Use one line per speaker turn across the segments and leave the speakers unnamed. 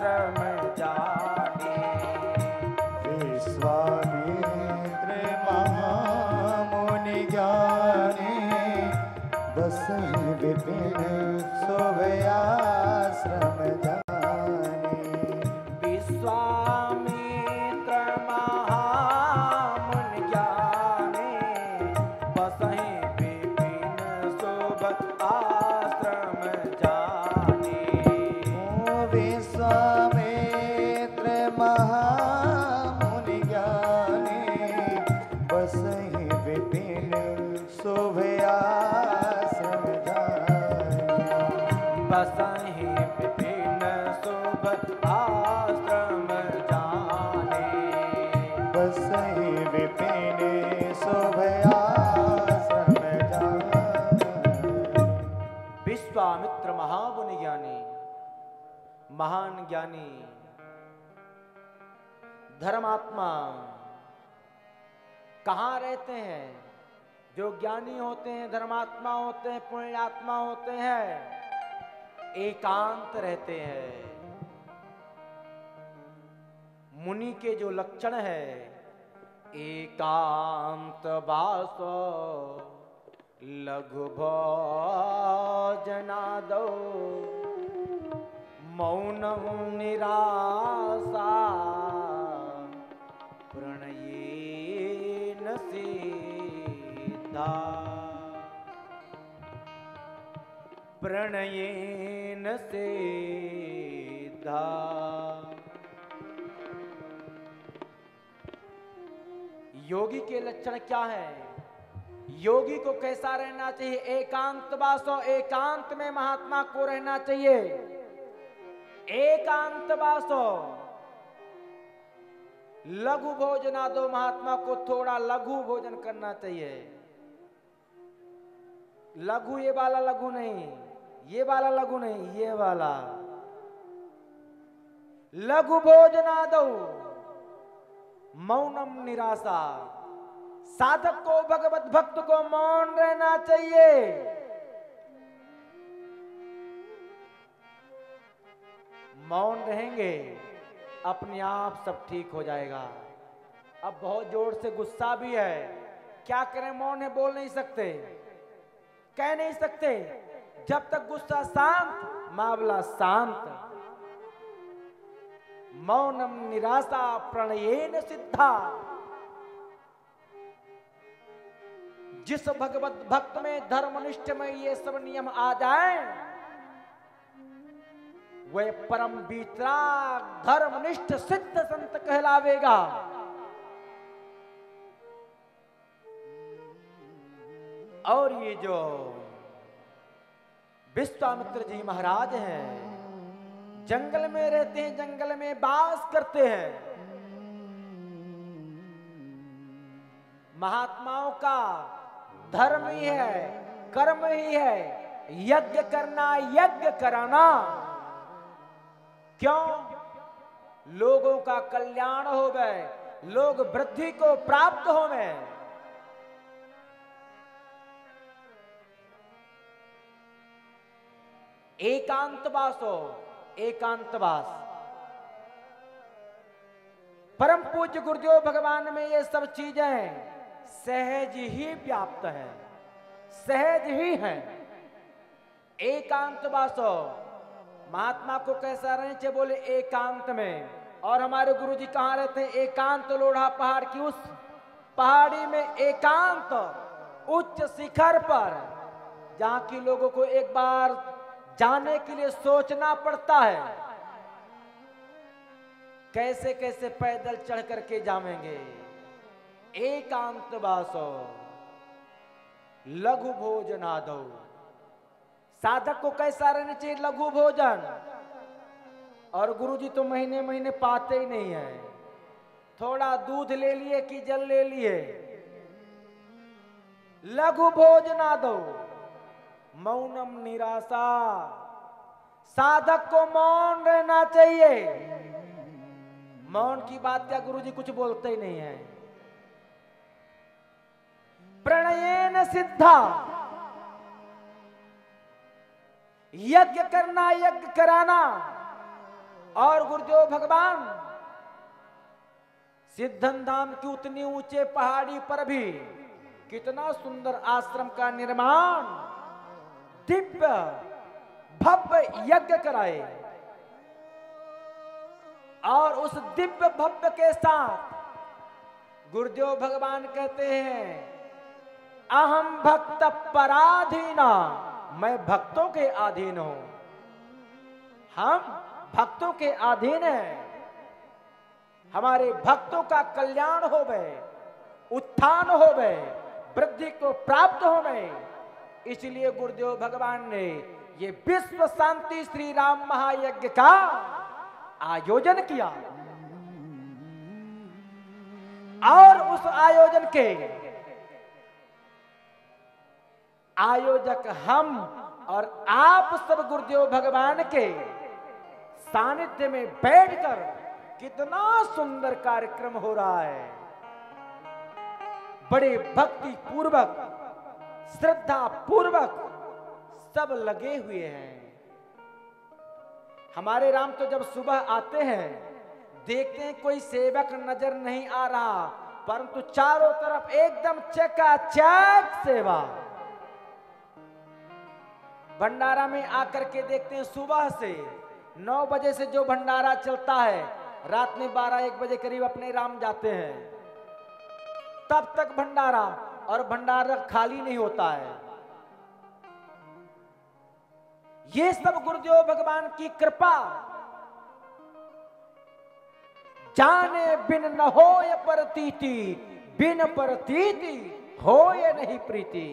में जाने।
विश्वामित्र महामुनि ज्ञानी बसहि विपिन सोभयाश्रम जाने।
विश्वामित्र महामुनि ज्ञानी बसहि विपिन शोभ आश्रम जाने।
विश्वामित्र महामुनि ज्ञानी बसहि विपिन शोभयाश्रम जाने।
बसहि विपिन शोभ आश्रम जाने।
बसहि विपिन शोभयाश्रम जाने।
विश्वामित्र महामुनि ज्ञानी, महान ज्ञानी, धर्मात्मा कहाँ रहते हैं? जो ज्ञानी होते हैं, धर्मात्मा होते हैं, पुण्यात्मा होते हैं, एकांत रहते हैं। मुनि के जो लक्षण है, एकांत वासो लघु भोजनादो मौनम निराशा प्रणयेन सिद्धा। प्रणयेन सिद्धा। योगी के लक्षण क्या है? योगी को कैसा रहना चाहिए? एकांत वासो, एकांत में महात्मा को रहना चाहिए। एकांत वासो, लघु भोजना दो, महात्मा को थोड़ा लघु भोजन करना चाहिए। लघु ये वाला लघु नहीं, ये वाला लघु नहीं, ये वाला लघु भोजना दो। मौनम निराशा, साधक को, भगवत भक्त को मौन रहना चाहिए। मौन रहेंगे अपने आप सब ठीक हो जाएगा। अब बहुत जोर से गुस्सा भी है, क्या करें? मौन है, बोल नहीं सकते, कह नहीं सकते। जब तक गुस्सा शांत, मामला शांत। मौनम निराशा प्रणयेन सिद्धा। जिस भगवत भक्त में, धर्मनिष्ठ में ये सब नियम आ जाएं, वह परम वितराग धर्मनिष्ठ सिद्ध संत कहलावेगा। और ये जो विश्वामित्र जी महाराज हैं, जंगल में रहते हैं, जंगल में वास करते हैं। महात्माओं का धर्म ही है, कर्म ही है, यज्ञ करना, यज्ञ कराना। क्यों? लोगों का कल्याण हो गए, लोग वृद्धि को प्राप्त हो गए। एकांतवास हो, एकांतवास। परम पूज्य गुरुदेव भगवान में ये सब चीजें सहज ही व्याप्त है, सहज ही है। एकांतवास हो, महात्मा को कैसा रहना चाहिए? बोले एकांत में। और हमारे गुरु जी कहाँ रहते हैं? एकांत लोढ़ा पहाड़ की उस पहाड़ी में, एकांत उच्च शिखर पर, जहां की लोगों को एक बार जाने के लिए सोचना पड़ता है, कैसे कैसे पैदल चढ़ करके जाएंगे। एकांतवासो लघु भोजनादो। साधक को कैसा रहना चाहिए? लघु भोजन। और गुरुजी तो महीने महीने पाते ही नहीं है। थोड़ा दूध ले लिए कि जल ले लिए, लघु भोजनादो। मौनम निराशा, साधक को मौन रहना चाहिए। मौन की बात क्या, गुरुजी कुछ बोलते ही नहीं है। प्रणयेन सिद्धा, यज्ञ करना, यज्ञ कराना। और गुरुदेव भगवान सिद्धन धाम की उतनी ऊंचे पहाड़ी पर भी कितना सुंदर आश्रम का निर्माण, दिव्य भव्य यज्ञ कराए। और उस दिव्य भव्य के साथ गुरुदेव भगवान कहते हैं, अहम भक्त पराधीना, मैं भक्तों के अधीन हूं। हम भक्तों के अधीन हैं। हमारे भक्तों का कल्याण होवे, उत्थान होवे, वृद्धि को प्राप्त होवे। इसलिए गुरुदेव भगवान ने ये विश्व शांति श्री राम महायज्ञ का आयोजन किया। और उस आयोजन के आयोजक हम और आप सब गुरुदेव भगवान के सानिध्य में बैठकर कितना सुंदर कार्यक्रम हो रहा है। बड़े भक्ति पूर्वक, श्रद्धा पूर्वक सब लगे हुए हैं। हमारे राम तो जब सुबह आते हैं, देखते हैं कोई सेवक नजर नहीं आ रहा, परंतु चारों तरफ एकदम चकाचक सेवा। भंडारा में आकर के देखते हैं, सुबह से 9 बजे से जो भंडारा चलता है, रात में 12-1 बजे करीब अपने राम जाते हैं, तब तक भंडारा, और भंडारा खाली नहीं होता है। ये सब गुरुदेव भगवान की कृपा। जाने बिन न होय प्रतीति, बिन प्रतीति होय नहीं प्रीति।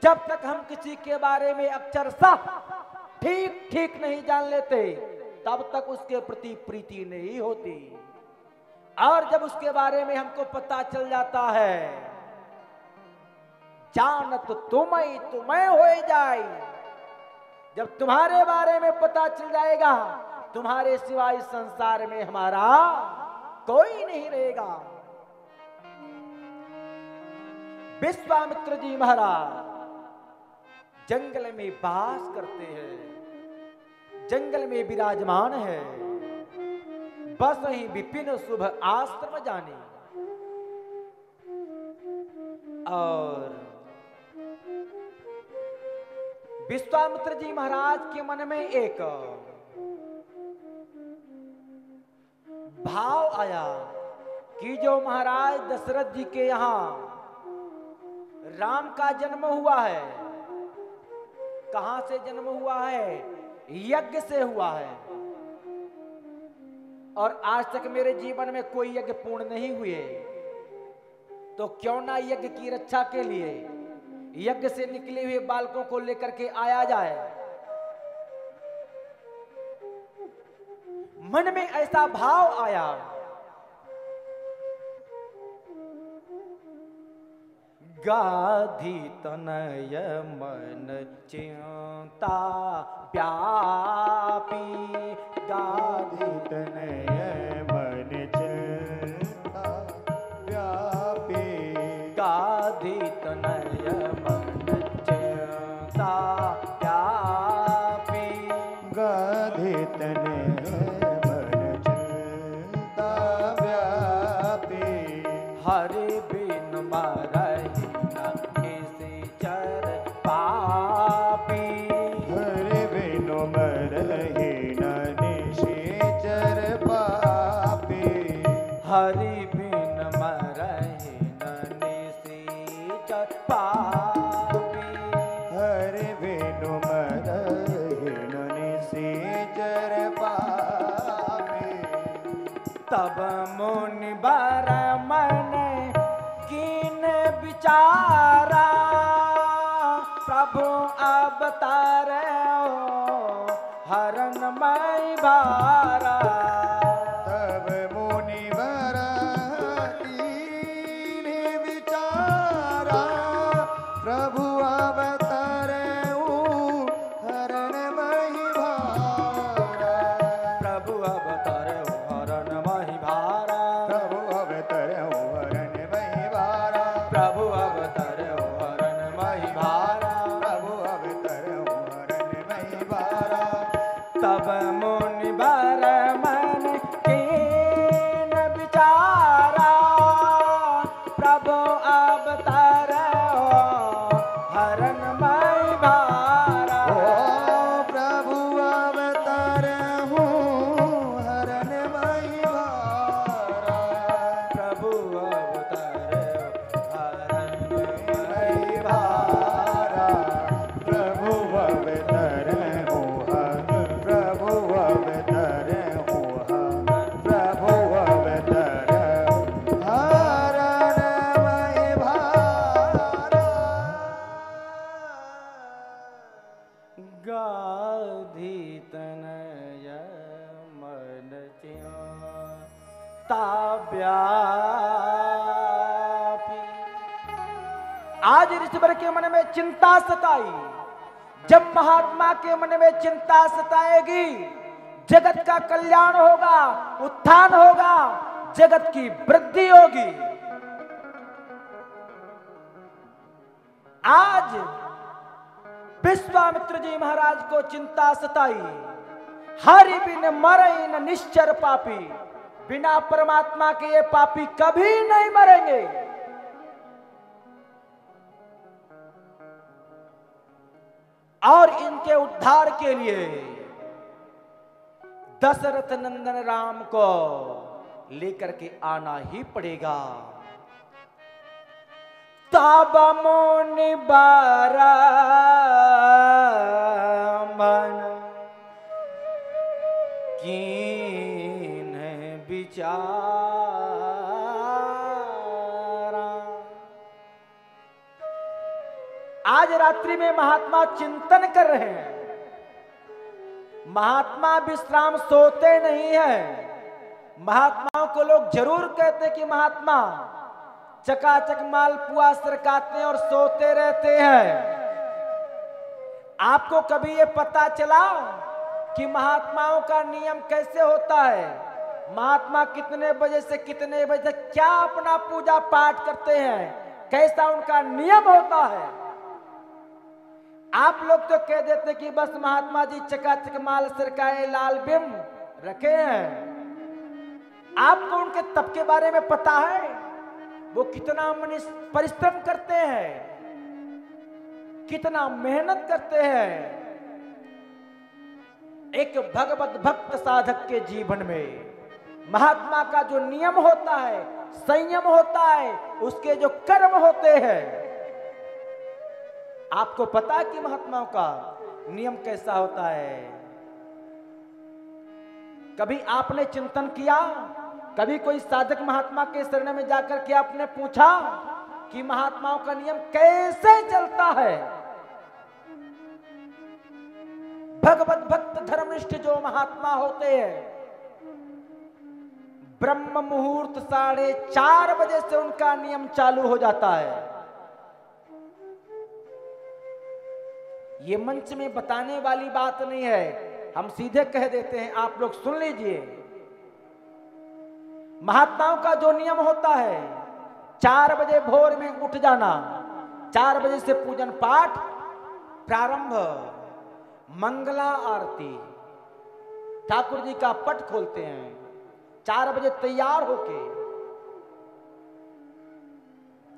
जब तक हम किसी के बारे में अक्षरशः ठीक ठीक नहीं जान लेते, तब तक उसके प्रति प्रीति नहीं होती। और जब उसके बारे में हमको पता चल जाता है, जानत तुम्हें हो जाए, जब तुम्हारे बारे में पता चल जाएगा, तुम्हारे सिवाय इस संसार में हमारा कोई नहीं रहेगा। विश्वामित्र जी महाराज जंगल में वास करते हैं, जंगल में विराजमान है। बस ही विपिन शुभ आश्रम जाने। और विश्वामित्र जी महाराज के मन में एक भाव आया कि जो महाराज दशरथ जी के यहां राम का जन्म हुआ है, कहां से जन्म हुआ है? यज्ञ से हुआ है। और आज तक मेरे जीवन में कोई यज्ञ पूर्ण नहीं हुए, तो क्यों ना यज्ञ की रक्षा के लिए यज्ञ से निकले हुए बालकों को लेकर के आया जाए। मन में ऐसा भाव आया। गाधी तनय मन चिंता व्यापी, गाधी
तनय मन चिंता व्यापी,
गाधी तनय मन चिंता व्यापी,
गाधी तनय मन चिंता व्यापी,
हरि बिन मरहि न किसी चर पापी,
हरि बिनु मरहि न निशाचर पापी,
हरि बिन मरहि न निशाचर पापी,
हरि बिनु मरहि न निशाचर पापी।
तब मुनि बर मन कीन विचारा, प्रभु अवतारे हरण मई भारा,
तब मुनिवर कीन विचारा, प्रभु अवतरे हरण मही भारा,
प्रभु अवतारे हरण मई भारा,
प्रभु अवतरे हरण मही भारा,
प्रभु अवतारे हरण मई भारा,
प्रभु अवतरे हरण मही भारा।
तब मुनि बर व्यापी। आज ऋषिवर के मन में चिंता सताई। जब महात्मा के मन में चिंता सताएगी, जगत का कल्याण होगा, उत्थान होगा, जगत की वृद्धि होगी। आज विश्वामित्र जी महाराज को चिंता सताई। हरि बिन मरई न निश्चर पापी। बिना परमात्मा के ये पापी कभी नहीं मरेंगे। और इनके उद्धार के लिए दशरथ नंदन राम को लेकर के आना ही पड़ेगा। तब मुनि बारा मन कीन विचारा। आज रात्रि में महात्मा चिंतन कर रहे हैं। महात्मा विश्राम सोते नहीं है। महात्माओं को लोग जरूर कहते कि महात्मा चकाचक मालपुआ सरकाते हैं और सोते रहते हैं। आपको कभी ये पता चला कि महात्माओं का नियम कैसे होता है? महात्मा कितने बजे से कितने बजे तक क्या अपना पूजा पाठ करते हैं, कैसा उनका नियम होता है? आप लोग तो कह देते कि बस महात्मा जी चकाचक माल सरकाए, लाल बिम रखे हैं। आपको उनके तप के बारे में पता है? वो कितना परिश्रम करते हैं, कितना मेहनत करते हैं। एक भगवत भक्त साधक के जीवन में महात्मा का जो नियम होता है, संयम होता है, उसके जो कर्म होते हैं, आपको पता है कि महात्माओं का नियम कैसा होता है? कभी आपने चिंतन किया? कभी कोई साधक महात्मा के शरण में जाकर के आपने पूछा कि महात्माओं का नियम कैसे चलता है? भगवत भक्त धर्मनिष्ठ जो महात्मा होते हैं, ब्रह्म मुहूर्त 4:30 बजे से उनका नियम चालू हो जाता है। ये मंच में बताने वाली बात नहीं है, हम सीधे कह देते हैं, आप लोग सुन लीजिए। महात्माओं का जो नियम होता है, 4 बजे भोर में उठ जाना, 4 बजे से पूजन पाठ प्रारंभ, मंगला आरती, ठाकुर जी का पट खोलते हैं, 4 बजे तैयार होके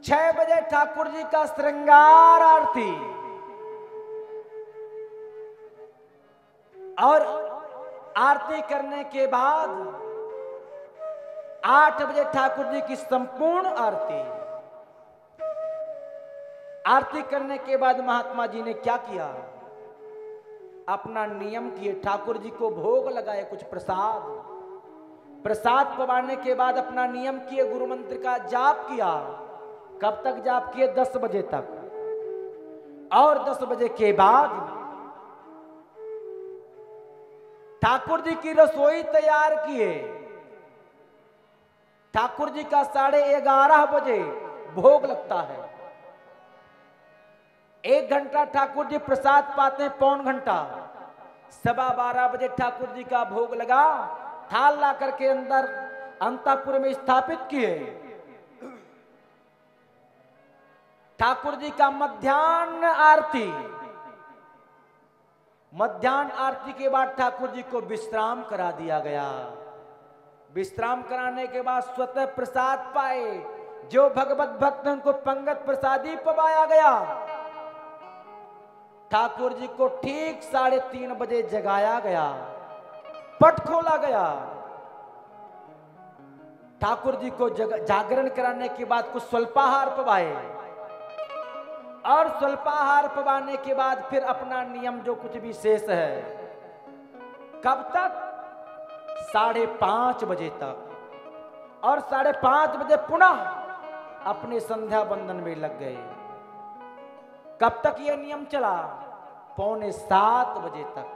6 बजे ठाकुर जी का श्रृंगार आरती, और आरती करने के बाद 8 बजे ठाकुर जी की संपूर्ण आरती। आरती करने के बाद महात्मा जी ने क्या किया? अपना नियम किए, ठाकुर जी को भोग लगाए, कुछ प्रसाद पवाने के बाद अपना नियम किए, गुरु मंत्र का जाप किया। कब तक जाप किए? 10 बजे तक। और 10 बजे के बाद ठाकुर जी की रसोई तैयार किए। ठाकुर जी का 11:30 बजे भोग लगता है। 1 घंटा ठाकुर जी प्रसाद पाते हैं, पौन घंटा। 12:15 बजे ठाकुर जी का भोग लगा, थाल ला करके अंदर अंतःपुर में स्थापित किए। ठाकुर जी का मध्याह्न आरती, मध्याह्न आरती के बाद ठाकुर जी को विश्राम करा दिया गया। विश्राम कराने के बाद स्वतः प्रसाद पाए। जो भगवत भक्त उनको पंगत प्रसादी पवाया गया। ठाकुर जी को ठीक 3:30 बजे जगाया गया, पट खोला गया। ठाकुर जी को जागरण कराने के बाद कुछ स्वल्पाहार पवाए, और स्वल्पाहार पवाने के बाद फिर अपना नियम जो कुछ भी शेष है, कब तक? 5:30 बजे तक। और 5:30 बजे पुनः अपने संध्या बंदन में लग गए। कब तक यह नियम चला? 6:45 बजे तक।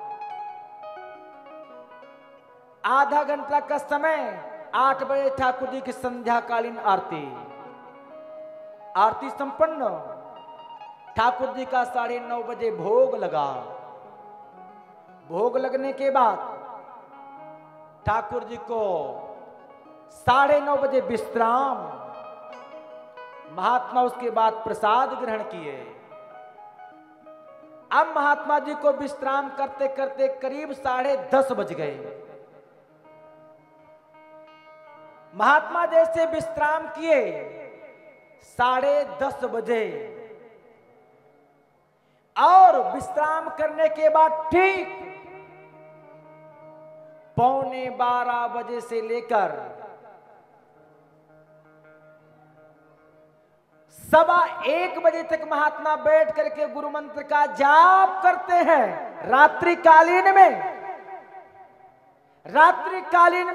आधा घंटा का समय 8 बजे ठाकुर जी की संध्याकालीन आरती, आरती संपन्न। ठाकुर जी का 9:30 बजे भोग लगा। भोग लगने के बाद ठाकुर जी को 9:30 बजे विश्राम। महात्मा उसके बाद प्रसाद ग्रहण किए। अब महात्मा जी को विश्राम करते करते करीब 10:30 बज गए। महात्मा जैसे विश्राम किए 10:30 बजे, और विश्राम करने के बाद ठीक 11:15 बजे से लेकर 1:15 बजे तक महात्मा बैठ करके गुरु मंत्र का जाप करते हैं। रात्रिकालीन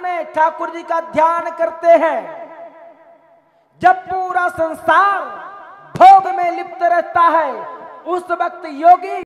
में ठाकुर जी का ध्यान करते हैं। जब पूरा संसार भोग में लिप्त रहता है, उस वक्त योगी